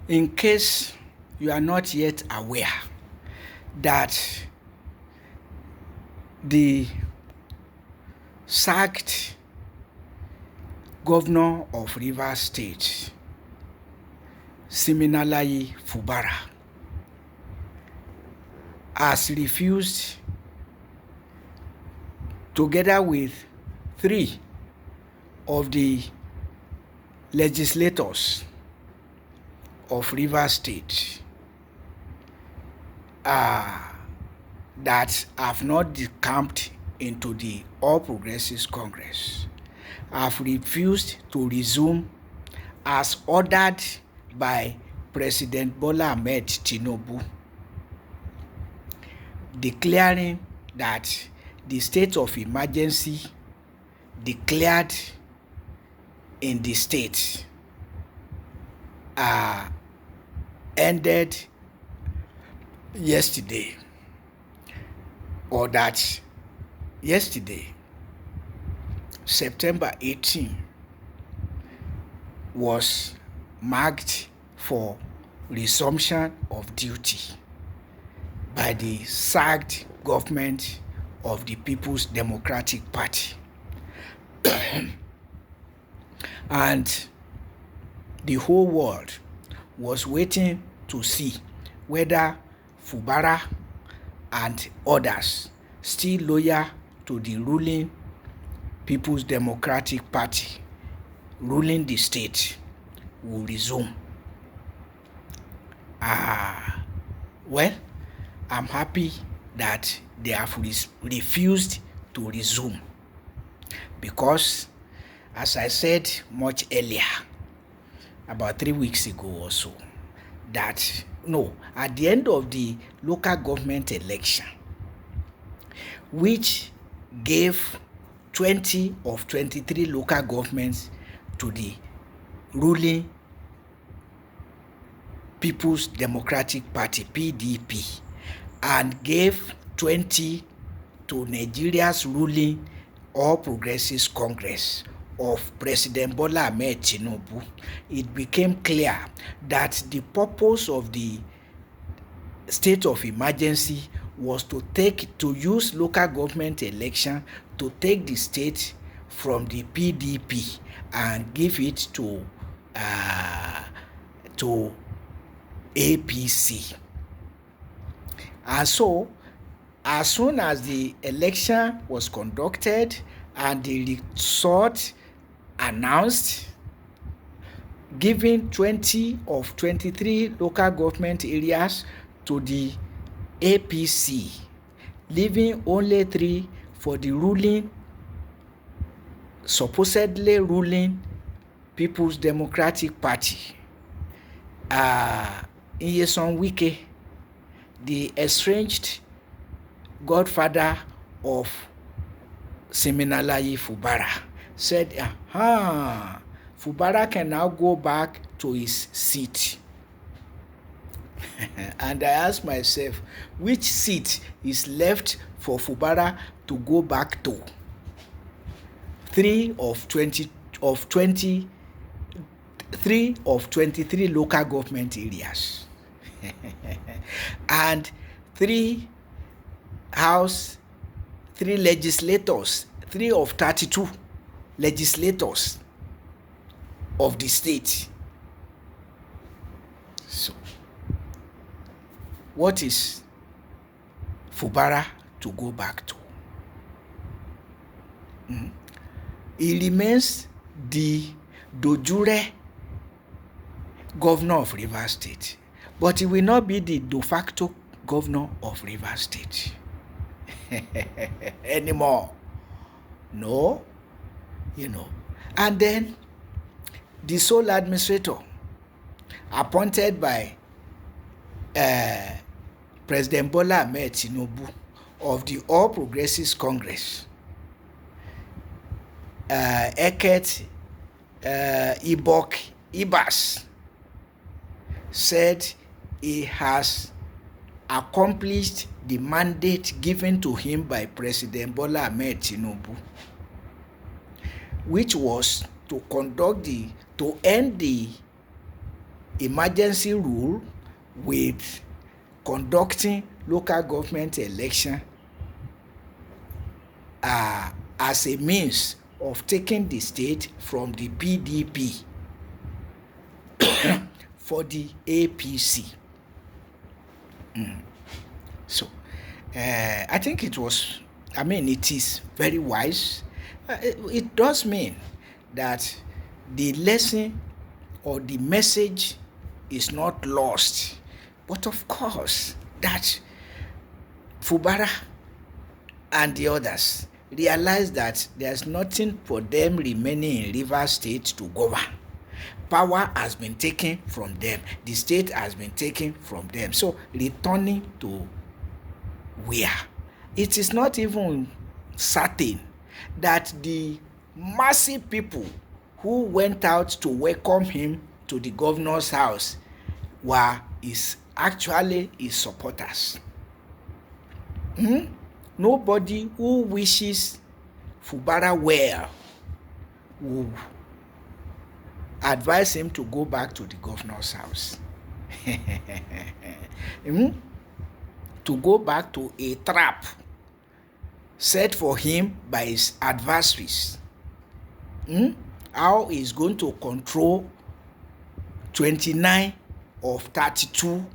In case you are not yet aware that the sacked governor of Rivers State, Siminalayi Fubara, has refused, together with 3 of the legislators of Rivers State that have not decamped into the All Progressives Congress, have refused to resume as ordered by President Bola Ahmed Tinubu, declaring that the state of emergency declared in the state ended yesterday, or that yesterday, September 18, was marked for resumption of duty by the sacked government of the People's Democratic Party. And the whole world was waiting to see whether Fubara and others still loyal to the ruling People's Democratic Party ruling the state will resume. Well, I'm happy that they have refused to resume, because, as I said much earlier, about 3 weeks ago or so, that at the end of the local government election, which gave 20 of 23 local governments to the ruling People's Democratic Party, PDP, and gave 20 to Nigeria's ruling All Progressives Congress of President Bola Ahmed Tinubu, it became clear that the purpose of the state of emergency was to use local government election to take the state from the PDP and give it to APC. And so, as soon as the election was conducted and the result announced, giving 20 of 23 local government areas to the APC, leaving only 3 for the supposedly ruling People's Democratic Party. Nyesom Wike, the estranged godfather of Siminalayi Fubara, said, Fubara can now go back to his seat. And I asked myself, which seat is left for Fubara to go back to? 3 of 23 local government areas and 3 legislators, 3 of 32 legislators of the state. So, what is Fubara to go back to? He remains the de jure governor of Rivers State, but he will not be the de facto governor of Rivers State anymore. No, And then the sole administrator appointed by President Bola Ahmed Tinubu of the All Progressives Congress, Eket Ibas, said he has accomplished the mandate given to him by President Bola Ahmed Tinubu, which was to end the emergency rule with conducting local government election as a means of taking the state from the PDP for the APC. So I think it is very wise. It does mean that the lesson or the message is not lost. But of course, that Fubara and the others realize that there's nothing for them remaining in Rivers State to govern. Power has been taken from them. The state has been taken from them. So returning to where? It is not even certain that the massive people who went out to welcome him to the governor's house were actually his supporters. Nobody who wishes Fubara well will advise him to go back to the governor's house. To go back to a trap set for him by his adversaries. How he's going to control 29 of 32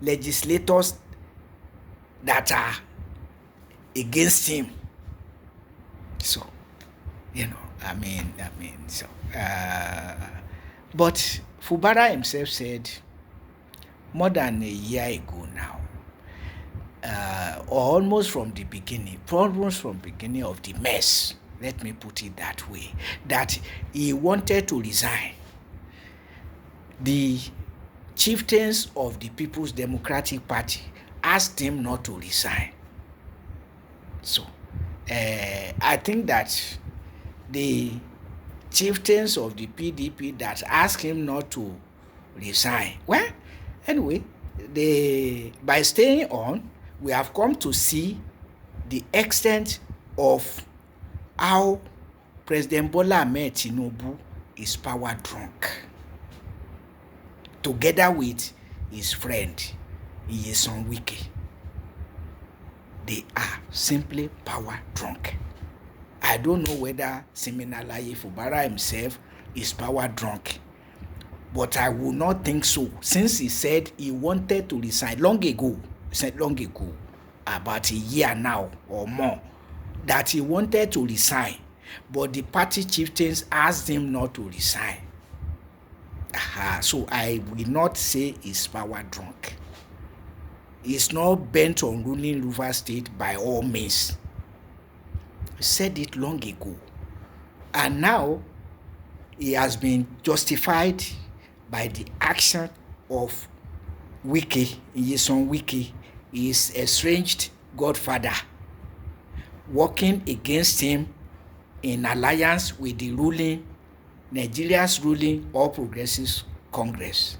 legislators that are against him. So, but Fubara himself said more than a year ago now, or almost from the beginning of the mess, let me put it that way, that he wanted to resign. The chieftains of the People's Democratic Party asked him not to resign. So, I think that the chieftains of the PDP that asked him not to resign, well, anyway, by staying on, we have come to see the extent of how President Bola Ahmed Tinubu is power drunk, together with his friend Nyesom Wike. They are simply power drunk. I don't know whether Siminalayi Fubara himself is power drunk, but I will not think so, since he said he wanted to resign long ago, about a year now or more, that he wanted to resign, but the party chieftains asked him not to resign. So I will not say he's power drunk. He's not bent on ruling Rivers State by all means. He said it long ago. And now he has been justified by the action of Nyesom Wike, his estranged godfather, working against him in alliance with the Nigeria's ruling All Progressives Congress,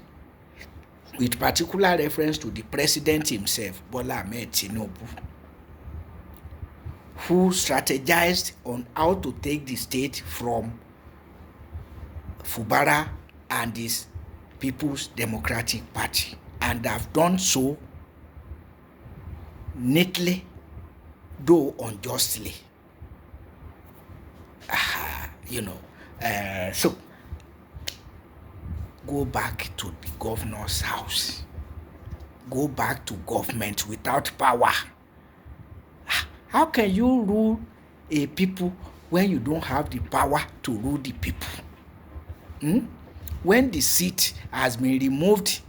with particular reference to the president himself, Bola Ahmed Tinubu, who strategized on how to take the state from Fubara and his People's Democratic Party, and have done so neatly, though unjustly. So go back to the governor's house. Go back to government without power. How can you rule a people when you don't have the power to rule the people? When the seat has been removed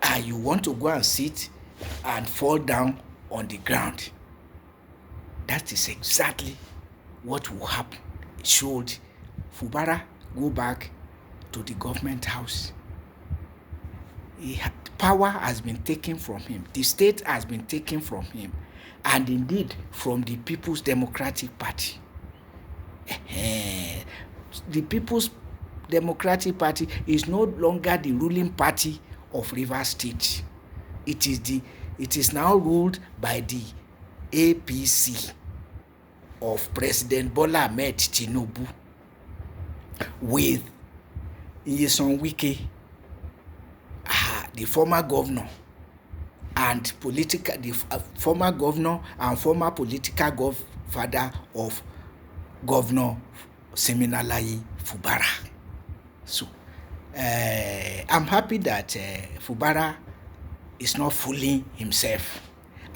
and you want to go and sit and fall down on the ground, that is exactly what will happen. Should Fubara go back to the government house? Power has been taken from him. The state has been taken from him, and indeed from the People's Democratic Party. The People's Democratic Party is no longer the ruling party of Rivers State. It is now ruled by the APC of President Bola Ahmed Tinubu, with Nyesom Wike the former governor and former governor and former political godfather of Governor Siminalayi Fubara. So I'm happy that Fubara is not fooling himself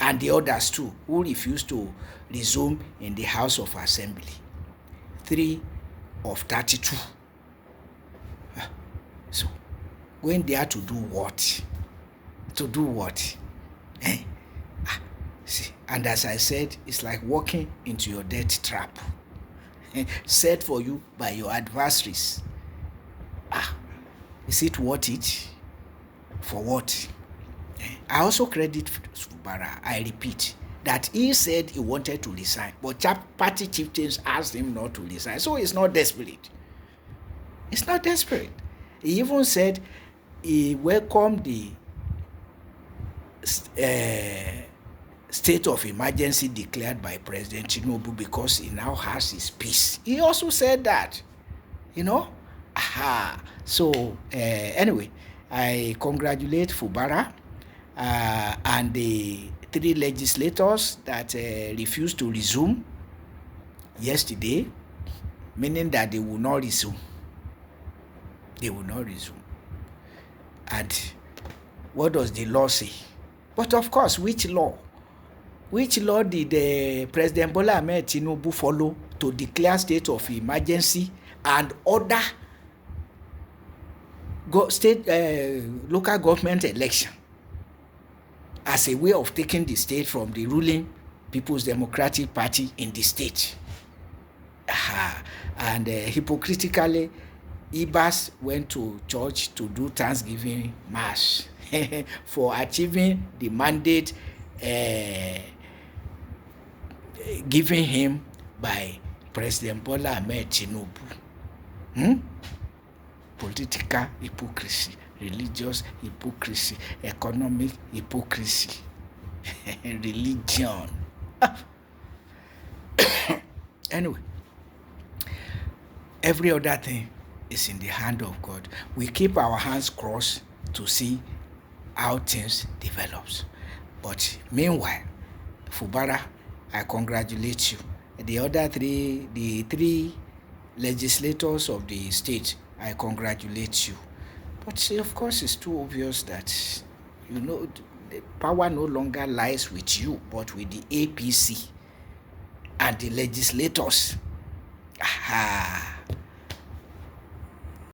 and the others too who refuse to resume in the House of Assembly. 3 of 32. So going there to do what? To do what? See, and as I said, it's like walking into your death trap set for you by your adversaries. Is it worth it? For what? I also credit Fubara, I repeat, that he said he wanted to resign, but party chieftains asked him not to resign, so he's not desperate. It's not desperate. He even said he welcomed the state of emergency declared by President Tinubu because he now has his peace. He also said that, So anyway, I congratulate Fubara and the 3 legislators that refused to resume yesterday, meaning that they will not resume. They will not resume. And what does the law say? But of course, which law? Which law did President Bola Ahmed Tinubu follow to declare state of emergency and order local government election as a way of taking the state from the ruling People's Democratic Party in the state? And hypocritically, Ibas went to church to do Thanksgiving Mass for achieving the mandate given him by President Bola Ahmed Tinubu. Political hypocrisy, religious hypocrisy, economic hypocrisy, religion. Anyway, every other thing is in the hand of God. We keep our hands crossed to see how things develops. But meanwhile, Fubara, I congratulate you. The three legislators of the state, I congratulate you. But of course, it's too obvious that, the power no longer lies with you, but with the APC and the legislators.